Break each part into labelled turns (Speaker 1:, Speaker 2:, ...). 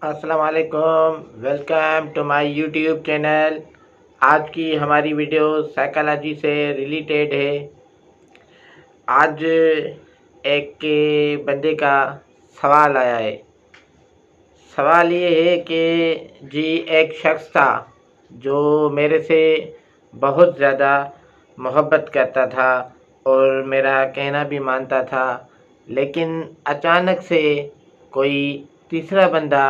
Speaker 1: السلام علیکم، welcome to my YouTube channel. آج کی ہماری ویڈیو سائیکالوجی سے ریلیٹڈ ہے۔ آج ایک بندے کا سوال آیا ہے۔ سوال یہ ہے کہ جی ایک شخص تھا جو میرے سے بہت زیادہ محبت کرتا تھا اور میرا کہنا بھی مانتا تھا، لیکن اچانک سے کوئی تیسرا بندہ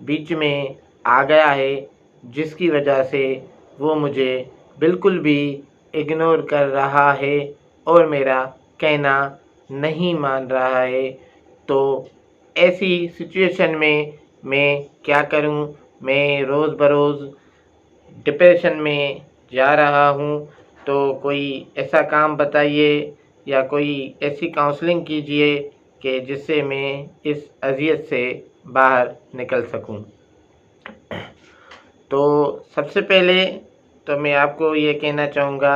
Speaker 1: بیچ میں آ گیا ہے، جس کی وجہ سے وہ مجھے بالکل بھی اگنور کر رہا ہے اور میرا کہنا نہیں مان رہا ہے۔ تو ایسی سچویشن میں کیا کروں؟ میں روز بروز ڈپریشن میں جا رہا ہوں، تو کوئی ایسا کام بتائیے یا کوئی ایسی کاؤنسلنگ کیجیے کہ جس سے میں اس اذیت سے باہر نکل سکوں۔ تو سب سے پہلے تو میں آپ کو یہ کہنا چاہوں گا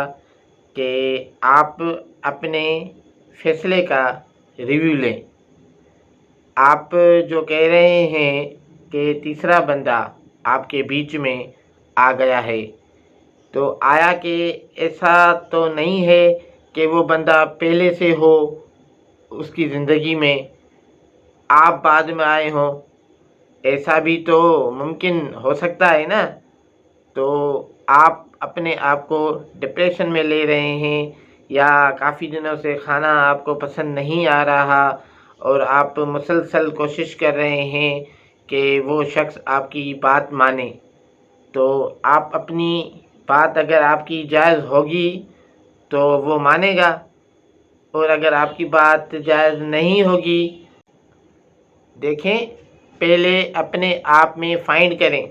Speaker 1: کہ آپ اپنے فیصلے کا ریویو لیں۔ آپ جو کہہ رہے ہیں کہ تیسرا بندہ آپ کے بیچ میں آ گیا ہے، تو آیا کہ ایسا تو نہیں ہے کہ وہ بندہ پہلے سے ہو اس کی زندگی میں، آپ بعد میں آئے ہوں؟ ایسا بھی تو ممکن ہو سکتا ہے نا۔ تو آپ اپنے آپ کو ڈپریشن میں لے رہے ہیں، یا کافی دنوں سے کھانا آپ کو پسند نہیں آ رہا اور آپ مسلسل کوشش کر رہے ہیں کہ وہ شخص آپ کی بات مانے، تو آپ اپنی بات اگر آپ کی جائز ہوگی تو وہ مانے گا، اور اگر آپ کی بات جائز نہیں ہوگی، دیکھیں پہلے اپنے آپ میں فائنڈ کریں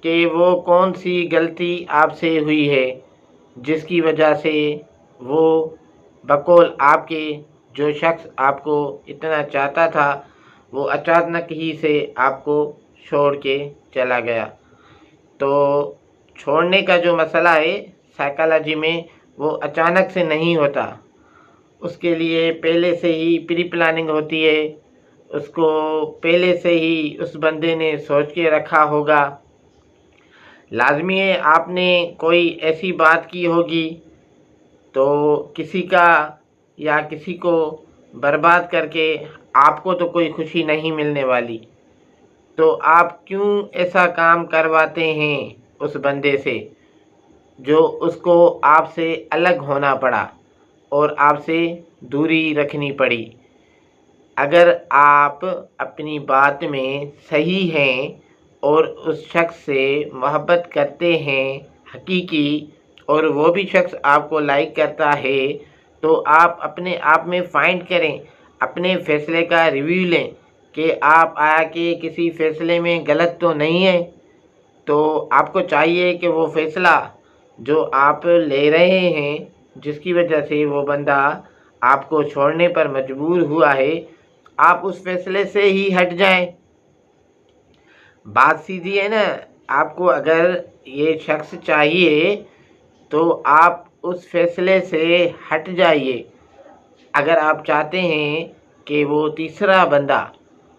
Speaker 1: کہ وہ کون سی غلطی آپ سے ہوئی ہے جس کی وجہ سے وہ بقول آپ کے جو شخص آپ کو اتنا چاہتا تھا وہ اچانک ہی سے آپ کو چھوڑ کے چلا گیا۔ تو چھوڑنے کا جو مسئلہ ہے سائیکالوجی میں، وہ اچانک سے نہیں ہوتا، اس کے لیے پہلے سے ہی پری پلاننگ ہوتی ہے، اس کو پہلے سے ہی اس بندے نے سوچ کے رکھا ہوگا۔ لازمی ہے آپ نے کوئی ایسی بات کی ہوگی تو کسی کا یا کسی کو برباد کر کے آپ کو تو کوئی خوشی نہیں ملنے والی، تو آپ کیوں ایسا کام کرواتے ہیں اس بندے سے جو اس کو آپ سے الگ ہونا پڑا اور آپ سے دوری رکھنی پڑی؟ اگر آپ اپنی بات میں صحیح ہیں اور اس شخص سے محبت کرتے ہیں حقیقی، اور وہ بھی شخص آپ کو لائک کرتا ہے، تو آپ اپنے آپ میں فائنڈ کریں، اپنے فیصلے کا ریویو لیں کہ آپ آیا کہ کسی فیصلے میں غلط تو نہیں ہے۔ تو آپ کو چاہیے کہ وہ فیصلہ جو آپ لے رہے ہیں جس کی وجہ سے وہ بندہ آپ کو چھوڑنے پر مجبور ہوا ہے، آپ اس فیصلے سے ہی ہٹ جائیں۔ بات سیدھی ہے نا۔ آپ کو اگر یہ شخص چاہیے تو آپ اس فیصلے سے ہٹ جائیے۔ اگر آپ چاہتے ہیں کہ وہ تیسرا بندہ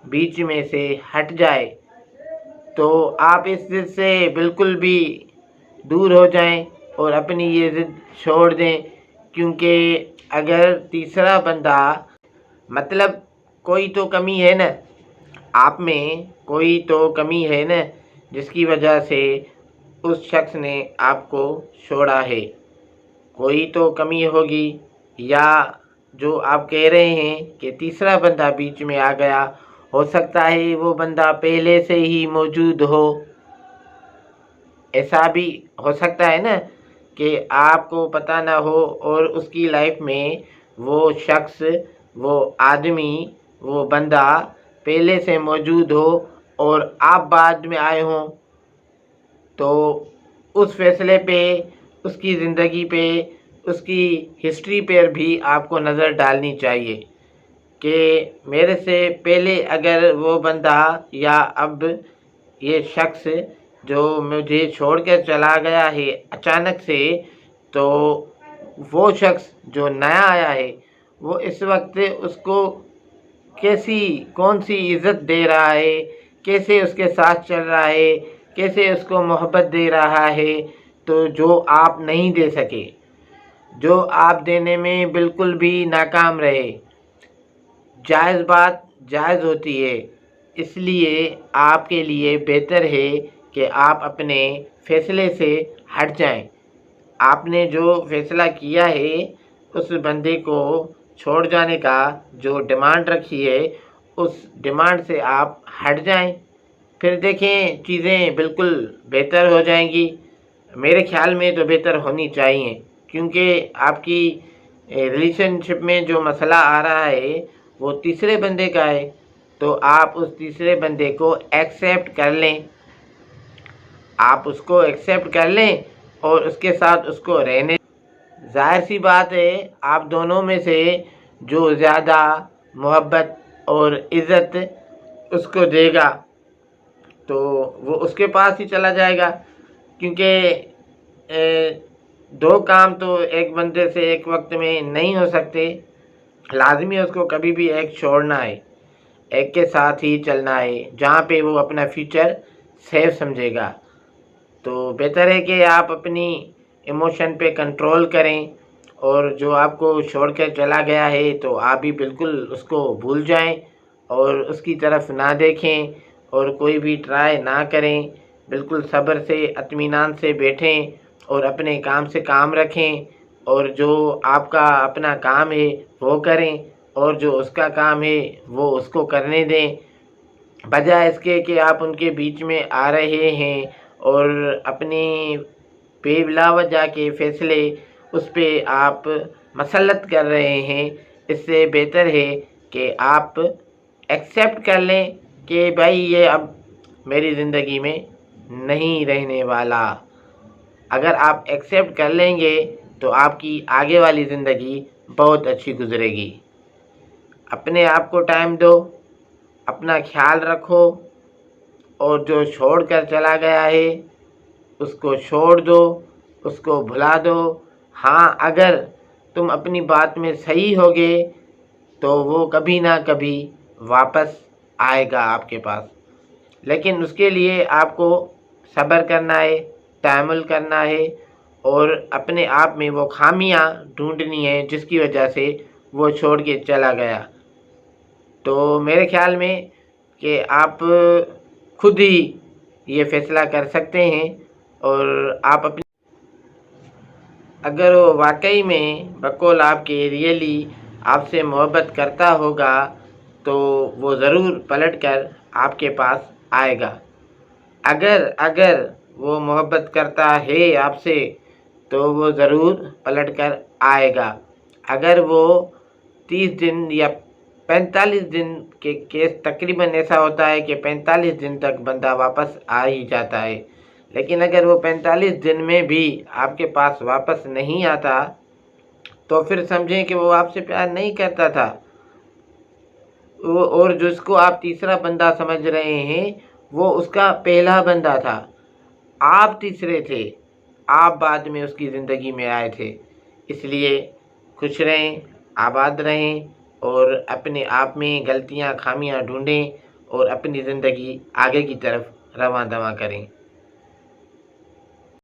Speaker 1: بیچ میں سے ہٹ جائے تو آپ اس ضد سے بالکل بھی دور ہو جائیں اور اپنی یہ ضد چھوڑ دیں، کیونکہ اگر تیسرا بندہ مطلب کوئی تو کمی ہے نا، آپ میں کوئی تو کمی ہے نا جس کی وجہ سے اس شخص نے آپ کو چھوڑا ہے، کوئی تو کمی ہوگی۔ یا جو آپ کہہ رہے ہیں کہ تیسرا بندہ بیچ میں آ گیا، ہو سکتا ہے وہ بندہ پہلے سے ہی موجود ہو۔ ایسا بھی ہو سکتا ہے نا کہ آپ کو پتہ نہ ہو اور اس کی لائف میں وہ شخص، وہ آدمی، وہ بندہ پہلے سے موجود ہو اور آپ بعد میں آئے ہوں۔ تو اس فیصلے پہ، اس کی زندگی پہ، اس کی ہسٹری پر بھی آپ کو نظر ڈالنی چاہیے کہ میرے سے پہلے اگر وہ بندہ یا اب یہ شخص جو مجھے چھوڑ کر چلا گیا ہے اچانک سے، تو وہ شخص جو نیا آیا ہے وہ اس وقت اس کو کون سی عزت دے رہا ہے، کیسے اس کے ساتھ چل رہا ہے، کیسے اس کو محبت دے رہا ہے، تو جو آپ نہیں دے سکے، جو آپ دینے میں بالکل بھی ناکام رہے۔ جائز بات جائز ہوتی ہے، اس لیے آپ کے لیے بہتر ہے کہ آپ اپنے فیصلے سے ہٹ جائیں۔ آپ نے جو فیصلہ کیا ہے اس بندے کو چھوڑ جانے کا، جو ڈیمانڈ رکھی ہے اس ڈیمانڈ سے آپ ہٹ جائیں، پھر دیکھیں چیزیں بالکل بہتر ہو جائیں گی۔ میرے خیال میں تو بہتر ہونی چاہیے، کیونکہ آپ کی ریلیشن شپ میں جو مسئلہ آ رہا ہے وہ تیسرے بندے کا ہے، تو آپ اس تیسرے بندے کو ایکسیپٹ کر لیں، آپ اس کو ایکسیپٹ کر لیں اور اس کے ساتھ اس کو رہنے۔ ظاہر سی بات ہے آپ دونوں میں سے جو زیادہ محبت اور عزت اس کو دے گا تو وہ اس کے پاس ہی چلا جائے گا، کیونکہ دو کام تو ایک بندے سے ایک وقت میں نہیں ہو سکتے، لازمی اس کو کبھی بھی ایک چھوڑنا ہے، ایک کے ساتھ ہی چلنا ہے جہاں پہ وہ اپنا فیوچر سیف سمجھے گا۔ تو بہتر ہے کہ آپ اپنی ایموشن پہ کنٹرول کریں، اور جو آپ کو چھوڑ کر چلا گیا ہے تو آپ بھی بالکل اس کو بھول جائیں اور اس کی طرف نہ دیکھیں اور کوئی بھی ٹرائی نہ کریں، بالکل صبر سے اطمینان سے بیٹھیں اور اپنے کام سے کام رکھیں، اور جو آپ کا اپنا کام ہے وہ کریں اور جو اس کا کام ہے وہ اس کو کرنے دیں، بجائے اس کے کہ آپ ان کے بیچ میں آ رہے ہیں اور اپنی بے بلا وجہ کے فیصلے اس پہ آپ مسلط کر رہے ہیں۔ اس سے بہتر ہے کہ آپ ایکسیپٹ کر لیں کہ بھائی یہ اب میری زندگی میں نہیں رہنے والا۔ اگر آپ ایکسیپٹ کر لیں گے تو آپ کی آگے والی زندگی بہت اچھی گزرے گی۔ اپنے آپ کو ٹائم دو، اپنا خیال رکھو، اور جو چھوڑ کر چلا گیا ہے اس کو چھوڑ دو، اس کو بھلا دو۔ ہاں، اگر تم اپنی بات میں صحیح ہوگے تو وہ کبھی نہ کبھی واپس آئے گا آپ کے پاس، لیکن اس کے لیے آپ کو صبر کرنا ہے، تحمل کرنا ہے، اور اپنے آپ میں وہ خامیاں ڈھونڈنی ہیں جس کی وجہ سے وہ چھوڑ کے چلا گیا۔ تو میرے خیال میں کہ آپ خود ہی یہ فیصلہ کر سکتے ہیں، اور آپ اپنی اگر وہ واقعی میں بقول آپ کے ریئلی آپ سے محبت کرتا ہوگا تو وہ ضرور پلٹ کر آپ کے پاس آئے گا۔ اگر وہ محبت کرتا ہے آپ سے تو وہ ضرور پلٹ کر آئے گا۔ اگر وہ 30 دن یا 45 دن کے کیس تقریباً ایسا ہوتا ہے کہ 45 دن تک بندہ واپس آ ہی جاتا ہے، لیکن اگر وہ 45 دن میں بھی آپ کے پاس واپس نہیں آتا تو پھر سمجھیں کہ وہ آپ سے پیار نہیں کرتا تھا، اور جس کو آپ تیسرا بندہ سمجھ رہے ہیں وہ اس کا پہلا بندہ تھا، آپ تیسرے تھے، آپ بعد میں اس کی زندگی میں آئے تھے۔ اس لیے خوش رہیں، آباد رہیں، اور اپنے آپ میں غلطیاں خامیاں ڈھونڈیں اور اپنی زندگی آگے کی طرف رواں دواں کریں۔